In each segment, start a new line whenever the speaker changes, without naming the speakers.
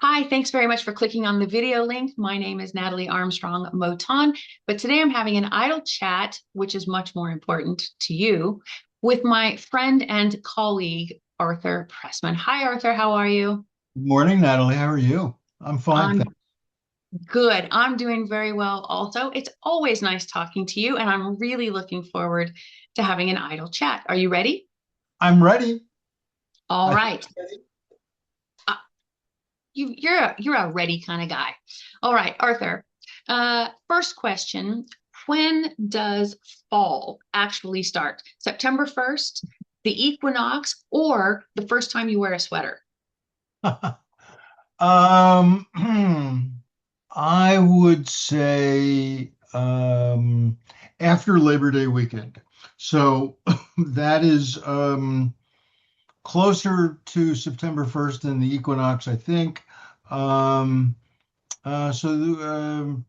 Hi, thanks very much for clicking on the video link. My name is Natalie Armstrong-Motin, but today I'm having an idle chat, which is much more important to you, with my friend and colleague, Arthur Pressman. Hi, Arthur, how are you?
Good morning, Natalie. How are you? I'm fine,
I'm
thanks.
good. I'm doing very well also. It's always nice talking to you, and I'm really looking forward to having an idle chat. Are you ready?
I'm ready.
All
I think
right.
I'm ready.
Uh, you're a ready kind of guy. All right, Arthur. First question. When does fall actually start? September 1st, the equinox, or the first time you wear a sweater?
Um, I would say after Labor Day weekend. So that is closer to September 1st than the equinox, I think. Um, so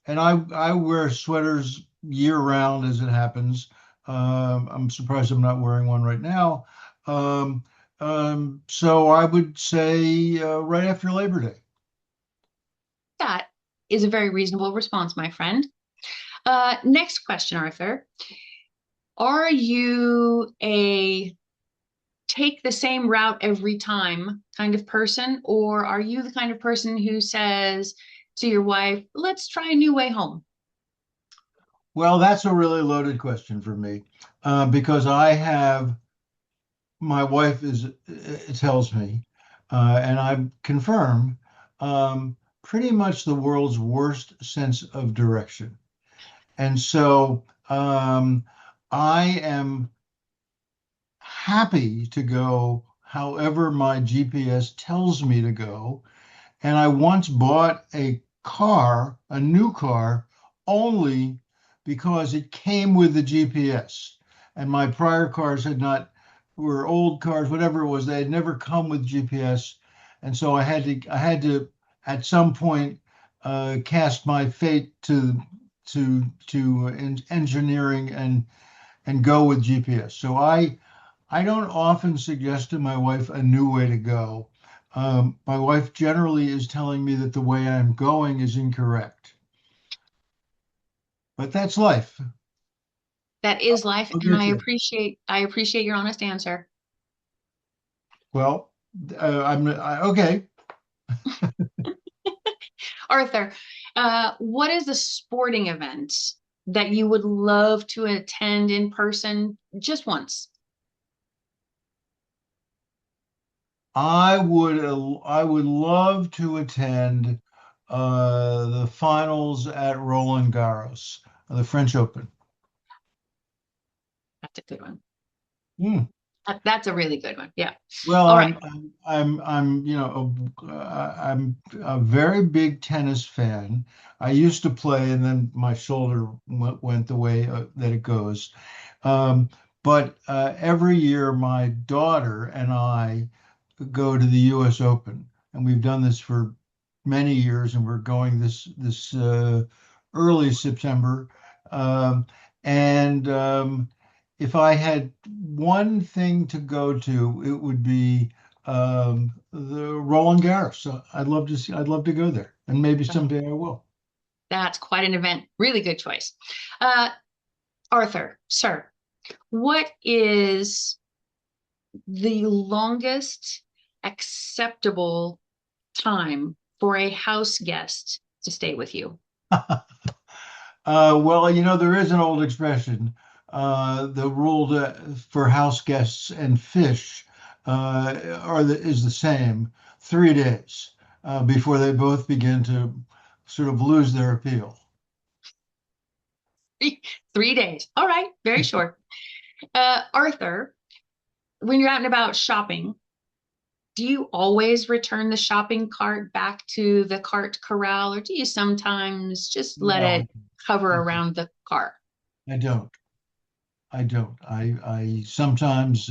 and I wear sweaters year round as it happens. I'm surprised I'm not wearing one right now. Um, so I would say right after Labor Day.
That is a very reasonable response, my friend. Next question, Arthur. Are you a take the same route every time kind of person, or are you the kind of person who says to your wife, let's try a new way home?
Well, that's a really loaded question for me because I have my wife is tells me, and I confirm, pretty much the world's worst sense of direction. And so I am happy to go however my GPS tells me to go. And I once bought a car, a new car, only because it came with the GPS. And my prior cars had not, were old cars, whatever it was, they had never come with GPS. And so I had to, at some point, cast my fate to engineering and go with GPS. So I don't often suggest to my wife a new way to go. My wife generally is telling me that the way I'm going is incorrect, but that's life.
That is life,
I'll
and
get
I
there.
appreciate I appreciate your honest answer.
Well, okay.
Arthur, what is the sporting event that you would love to attend in person just once?
I would love to attend the finals at Roland Garros, the French Open.
That's a good one.
Hmm.
That's a really good one. Yeah.
Well,
All right.
I'm a very big tennis fan. I used to play, and then my shoulder went the way that it goes. Um, but every year, my daughter and I go to the U.S. Open, and we've done this for many years, and we're going this early September. Um, and if I had one thing to go to, it would be the Roland Garros. So I'd love to go there, and maybe someday I will.
That's quite an event. Really good choice. Uh, Arthur, sir, what is the longest acceptable time for a house guest to stay with you?
Well, there is an old expression. The rule for house guests and fish is the same, 3 days before they both begin to sort of lose their appeal.
3 days. All right, very short. Arthur, when you're out and about shopping, do you always return the shopping cart back to the cart corral, or do you sometimes just let
No,
it hover
I,
around the car?
I don't. I don't. I sometimes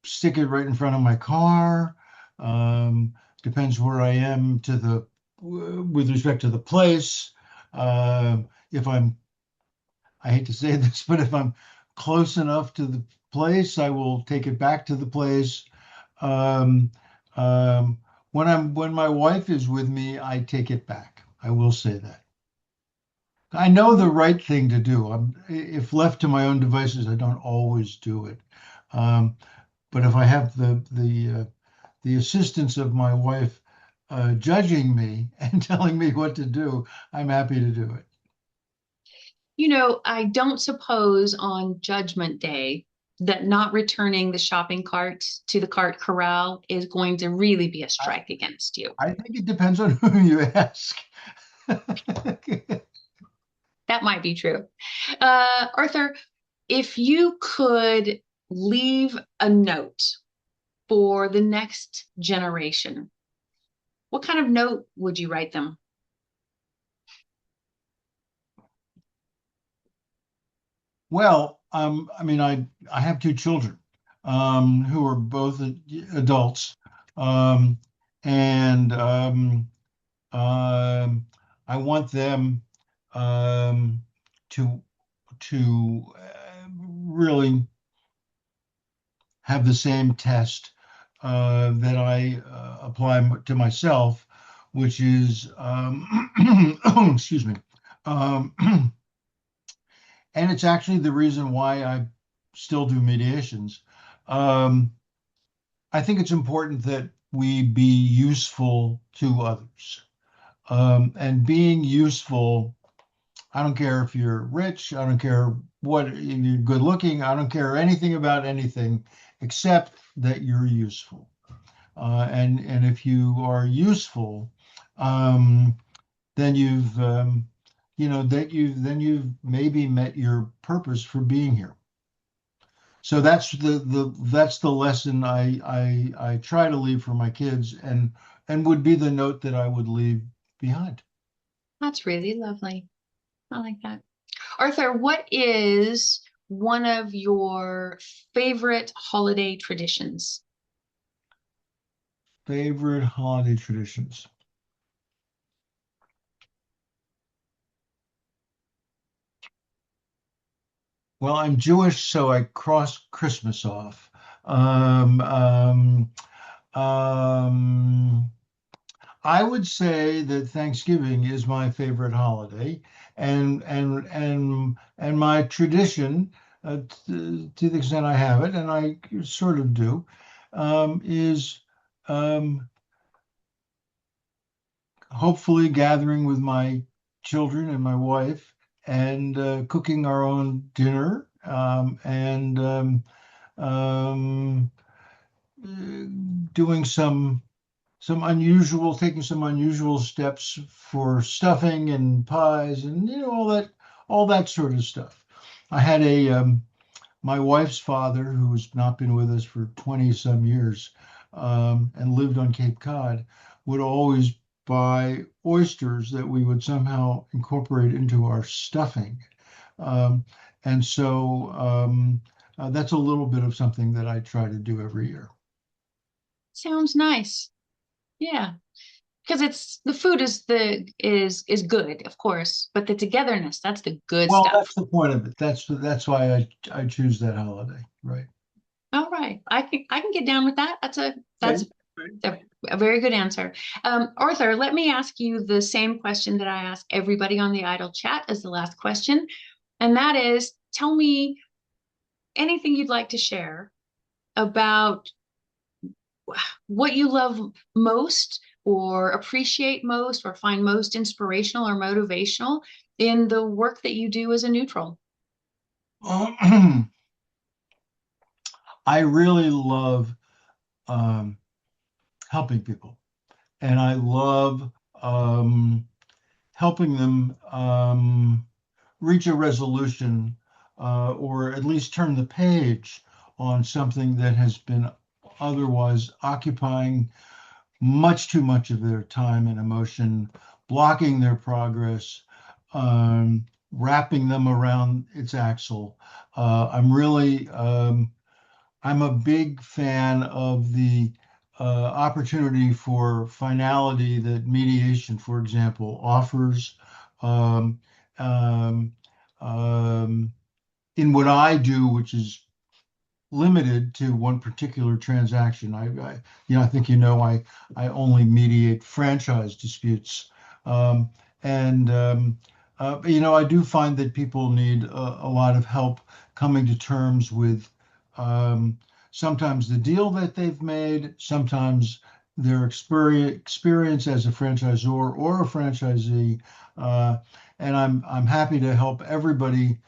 stick it right in front of my car. Um, Depends where I am with respect to the place. If I hate to say this, but if I'm close enough to the place, I will take it back to the place. Um, Um, when my wife is with me, I take it back. I will say that. I know the right thing to do. If left to my own devices, I don't always do it. Um, but if I have the assistance of my wife judging me and telling me what to do, I'm happy to do it.
I don't suppose on Judgment Day that not returning the shopping cart to the cart corral is going to really be a
I,
strike against you.
I think it depends on who you ask.
That might be true. Arthur, if you could leave a note for the next generation, what kind of note would you write them?
Well, I mean, I have two children who are both adults, um, and um, I want them um, to really have the same test that I apply to myself, which is excuse me. Um, and it's actually the reason why I still do mediations. Um, I think it's important that we be useful to others. And being useful, I don't care if you're rich, I don't care what if you're good looking, I don't care anything about anything except that you're useful. And if you are useful, um, then you've maybe met your purpose for being here. So that's the lesson I try to leave for my kids and would be the note that I would leave behind.
That's really lovely. I like that. Arthur, what is one of your favorite holiday traditions?
Favorite holiday traditions. Well, I'm Jewish, so I cross Christmas off. Um, um, um, I would say that Thanksgiving is my favorite holiday, and my tradition, to the extent I have it, and I sort of do, is um, hopefully gathering with my children and my wife and cooking our own dinner um, uh, doing some unusual, taking some unusual steps for stuffing and pies and all that sort of stuff. I had a my wife's father, who's not been with us for 20 some years, and lived on Cape Cod, would always buy oysters that we would somehow incorporate into our stuffing. Um, and so that's a little bit of something that I try to do every year.
Sounds nice. Yeah, because it's the food is good, of course, but the togetherness, that's the good
Well,
stuff.
that's the point of it. That's why I choose that holiday, right?
All right. I can get down with that. That's a
Okay.
that's a very good answer. Arthur, let me ask you the same question that I ask everybody on the Idle chat as the last question, and that is, tell me anything you'd like to share about what you love most or appreciate most or find most inspirational or motivational in the work that you do as a neutral.
I really love um, helping people, and I love helping them reach a resolution or at least turn the page on something that has been otherwise occupying much too much of their time and emotion, blocking their progress, wrapping them around its axle. I'm a big fan of the opportunity for finality that mediation, for example, offers. Um, um, um, in what I do, which is limited to one particular transaction. I think I only mediate franchise disputes, um, and I do find that people need a lot of help coming to terms with um, sometimes the deal that they've made, sometimes their experience as a franchisor or a franchisee, uh, and I'm happy to help everybody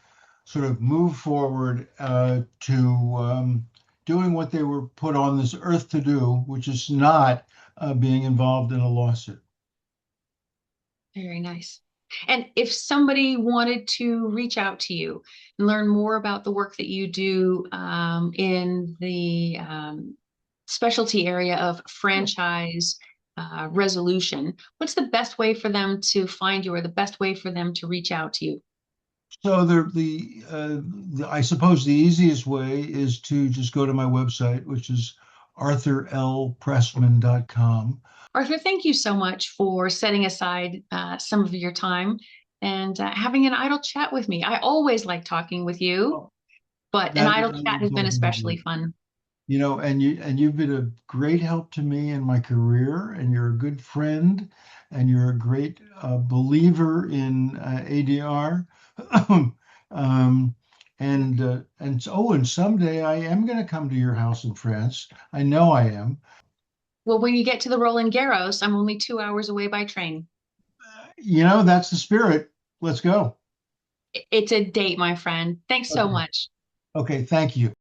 sort of move forward to doing what they were put on this earth to do, which is not being involved in a lawsuit.
Very nice. And if somebody wanted to reach out to you and learn more about the work that you do in the specialty area of franchise resolution, what's the best way for them to find you or the best way for them to reach out to you?
So I suppose the easiest way is to just go to my website, which is arthurlpressman.com.
Arthur, thank you so much for setting aside some of your time and having an idle chat with me. I always like talking with you,
Oh,
but an idle
that
chat
is
has been
lovely.
especially fun.
And you've been a great help to me in my career, and you're a good friend, and you're a great believer in ADR. um, and someday I am going to come to your house in France. I know I am.
Well, when you get to the Roland Garros, I'm only 2 hours away by train.
That's the spirit. Let's go.
It's a date, my friend. Thanks so
Okay.
much.
Okay. Thank you.